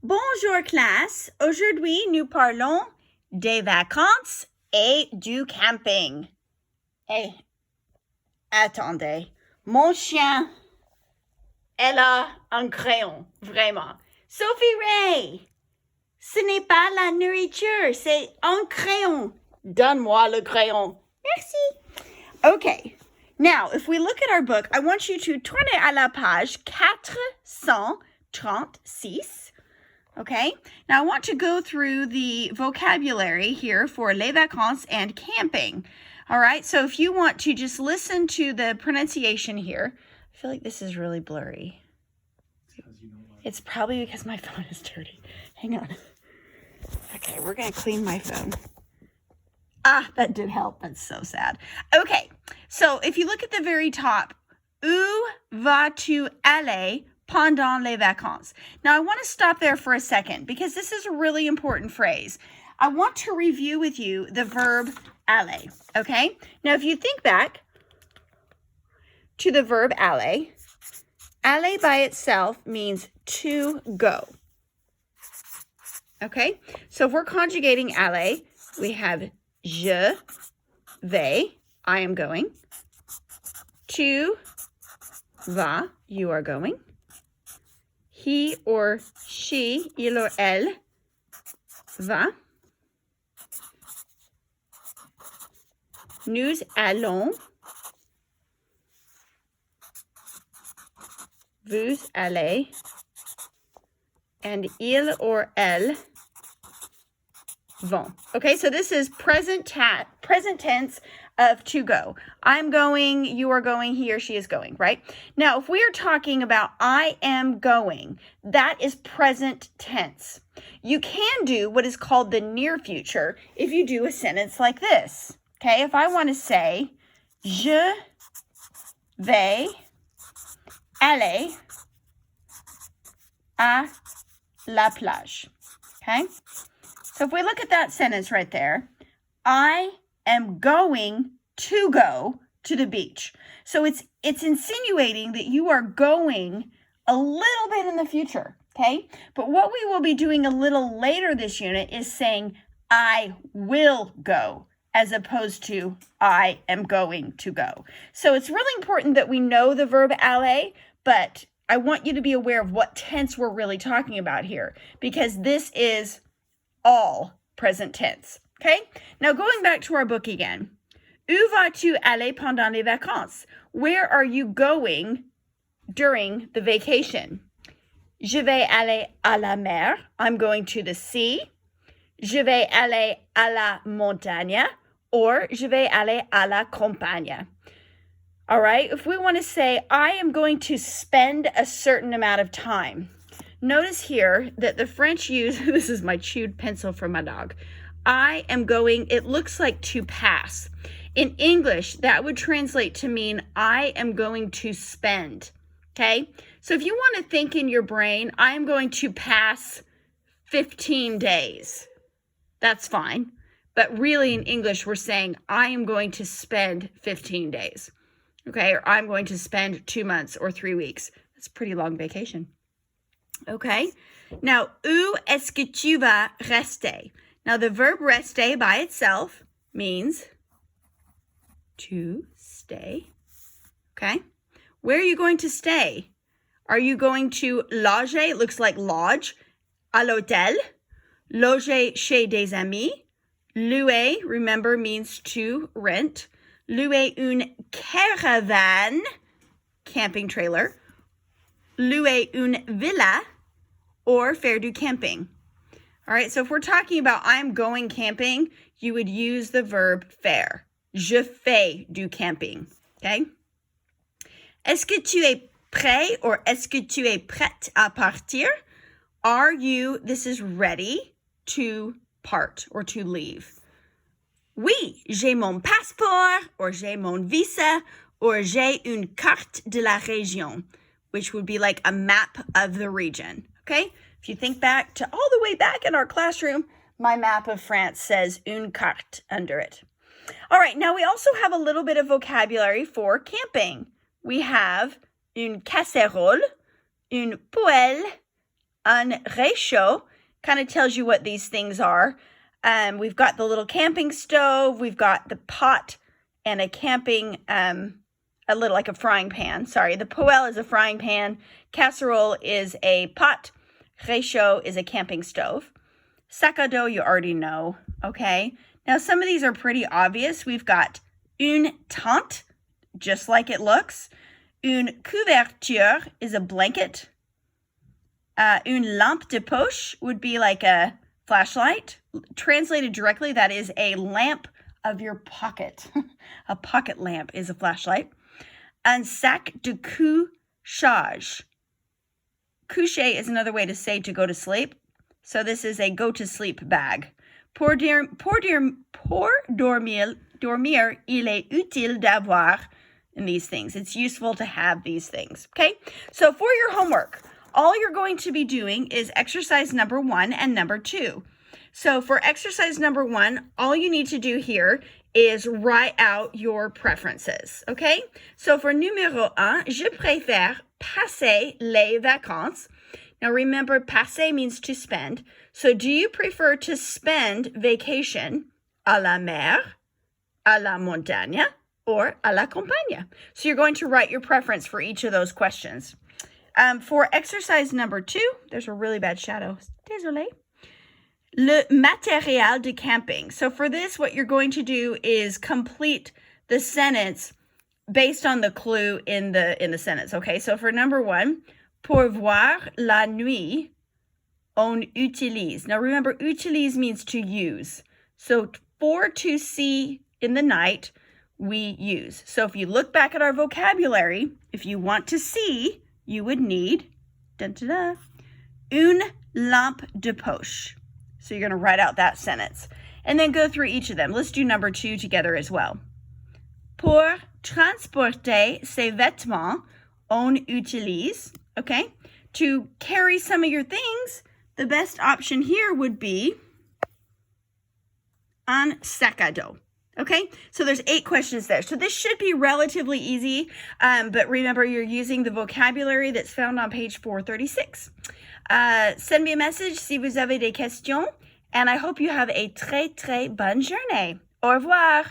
Bonjour classe. Aujourd'hui, nous parlons des vacances et du camping. Hey, attendez. Mon chien, elle a un crayon, vraiment. Sophie Ray, ce n'est pas la nourriture, c'est un crayon. Donne-moi le crayon. Merci. Okay, now if we look at our book, I want you to tourner à la page 436. Okay, now I want to go through the vocabulary here for les vacances and camping. All right, so if you want to just listen to the pronunciation here, I feel like this is really blurry. It's probably because my phone is dirty. Hang on. Okay, we're going to clean my phone. Ah, that did help. That's so sad. Okay, so if you look at the very top, où vas-tu aller pendant les vacances? Now, I want to stop there for a second because this is a really important phrase. I want to review with you the verb aller, okay? Now, if you think back to the verb aller, aller by itself means to go, okay? So if we're conjugating aller, we have je vais, I am going. Tu vas, you are going. He or she, il or elle, va. Nous allons. Vous allez. And il or elle vont. Okay, so this is present tense of to go. I'm going, you are going, he or she is going, right? Now, if we are talking about I am going, that is present tense. You can do what is called the near future if you do a sentence like this. Okay, if I want to say, je vais aller à la plage. Okay, so if we look at that sentence right there, I am going to go to the beach. So it's insinuating that you are going a little bit in the future, okay? But what we will be doing a little later this unit is saying, I will go, as opposed to I am going to go. So it's really important that we know the verb aller, but I want you to be aware of what tense we're really talking about here, because this is all present tense. Okay, now going back to our book again. Où vas-tu aller pendant les vacances? Where are you going during the vacation? Je vais aller à la mer. I'm going to the sea. Je vais aller à la montagne. Or je vais aller à la campagne. All right, if we want to say, I am going to spend a certain amount of time. Notice here that the French use, this is my chewed pencil from my dog. I am going, it looks like to pass. In English, that would translate to mean I am going to spend, okay? So if you want to think in your brain, I am going to pass 15 days, that's fine. But really in English, we're saying I am going to spend 15 days, okay? Or I'm going to spend 2 months or 3 weeks. That's a pretty long vacation, okay? Now, où est-ce que tu vas rester? Now, the verb rester by itself means to stay, okay? Where are you going to stay? Are you going to loger? It looks like lodge. À l'hôtel. Loger chez des amis. Louer, remember, means to rent. Louer une caravane, camping trailer. Louer une villa, or faire du camping. All right, so if we're talking about I'm going camping, you would use the verb faire. Je fais du camping, okay? Est-ce que tu es prêt or est-ce que tu es prête à partir? Are you, this is ready to part or to leave. Oui, j'ai mon passeport or j'ai mon visa or j'ai une carte de la région, which would be like a map of the region, okay? If you think back to all the way back in our classroom, my map of France says une carte under it. All right, now we also have a little bit of vocabulary for camping. We have une casserole, une poêle, Un réchaud kind of tells you what these things are. We've got the little camping stove. We've got the pot and a camping, a little like a frying pan. Sorry, the poêle is a frying pan. Casserole is a pot. Réchaud is a camping stove. Sac à dos, you already know, okay? Now, some of these are pretty obvious. We've got une tente, just like it looks. Une couverture is a blanket. Une lampe de poche would be like a flashlight. Translated directly, that is a lamp of your pocket. A pocket lamp is a flashlight. Un sac de couchage. Coucher is another way to say to go to sleep. So this is a go to sleep bag. Pour dormir, il est utile d'avoir these things. It's useful to have these things. Okay, so for your homework, all you're going to be doing is exercise number 1 and number 2. So for exercise number 1, all you need to do here is write out your preferences. Okay, so for numéro 1, je préfère passer les vacances. Now remember, passer means to spend. So do you prefer to spend vacation à la mer, à la montagne, or à la campagne? So you're going to write your preference for each of those questions. For exercise number 2, there's a really bad shadow. Désolé. Le matériel de camping. So for this, what you're going to do is complete the sentence based on the clue in the sentence. Okay, so for number 1, pour voir la nuit, on utilise. Now remember, utilise means to use. So for to see in the night, we use. So if you look back at our vocabulary, if you want to see, you would need une lampe de poche. So you're going to write out that sentence and then go through each of them. Let's do number 2 together as well. Pour transporter ses vêtements, on utilise. Okay, to carry some of your things, the best option here would be un sac à dos. Okay, so there's 8 questions there. So this should be relatively easy, but remember you're using the vocabulary that's found on page 436. Send me a message si vous avez des questions, and I hope you have a très, très bonne journée. Au revoir.